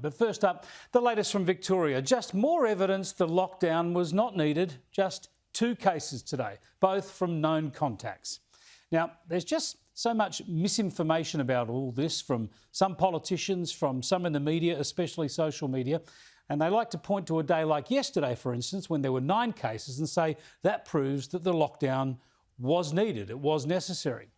But first up, the latest from Victoria. Just more evidence the lockdown was not needed. Just 2 cases today, both from known contacts. Now, there's just so much misinformation about all this from some politicians, from some in the media, especially social media. And they like to point to a day like yesterday, for instance, when there were 9 cases and say that proves that the lockdown was needed, it was necessary.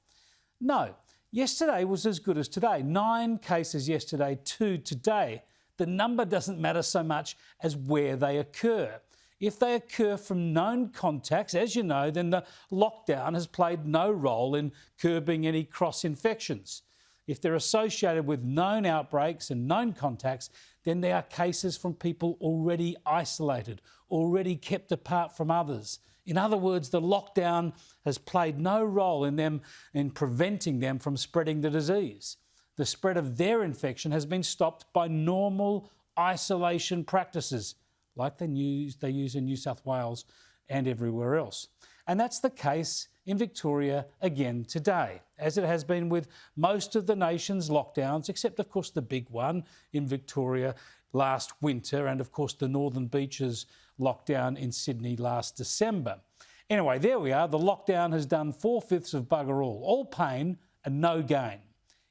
No, yesterday was as good as today. 9 cases yesterday, 2 today. The number doesn't matter so much as where they occur. If they occur from known contacts, as you know, then the lockdown has played no role in curbing any cross-infections. If they're associated with known outbreaks and known contacts, then they are cases from people already isolated, already kept apart from others. In other words, the lockdown has played no role in preventing them from spreading the disease. The spread of their infection has been stopped by normal isolation practices, like they use in New South Wales and everywhere else. And that's the case in Victoria again today, as it has been with most of the nation's lockdowns, except, of course, the big one in Victoria last winter and, of course, the Northern Beaches lockdown in Sydney last December. Anyway, there we are. The lockdown has done 4/5 of bugger all pain and no gain.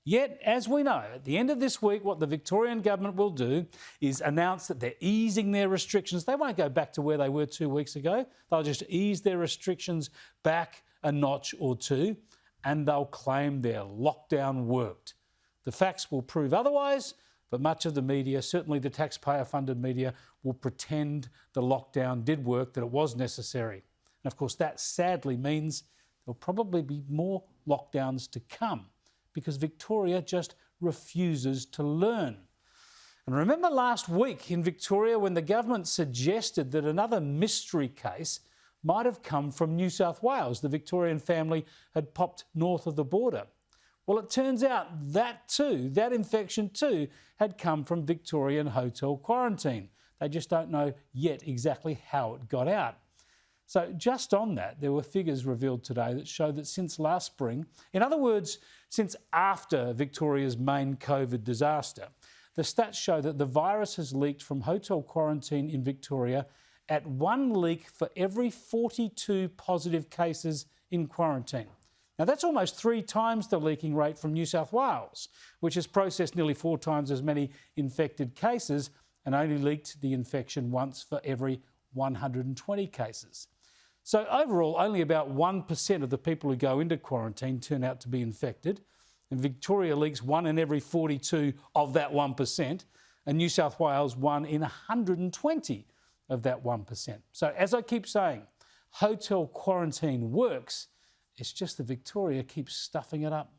Yet, as we know, at the end of this week, what the Victorian government will do is announce that they're easing their restrictions. They won't go back to where they were 2 weeks ago. They'll just ease their restrictions back a notch or two, and they'll claim their lockdown worked. The facts will prove otherwise, but much of the media, certainly the taxpayer-funded media, will pretend the lockdown did work, that it was necessary. And of course, that sadly means there'll probably be more lockdowns to come, because Victoria just refuses to learn. And remember last week in Victoria when the government suggested that another mystery case might have come from New South Wales. The Victorian family had popped north of the border. Well, it turns out that infection too, had come from Victorian hotel quarantine. They just don't know yet exactly how it got out. So just on that, there were figures revealed today that show that since last spring, in other words, since after Victoria's main COVID disaster, the stats show that the virus has leaked from hotel quarantine in Victoria at 1 leak for every 42 positive cases in quarantine. Now, that's almost 3 times the leaking rate from New South Wales, which has processed nearly 4 times as many infected cases and only leaked the infection once for every 120 cases. So overall, only about 1% of the people who go into quarantine turn out to be infected. And Victoria leaks 1 in every 42 of that 1%, and New South Wales 1 in 120 of that 1%. So as I keep saying, hotel quarantine works. It's just that Victoria keeps stuffing it up.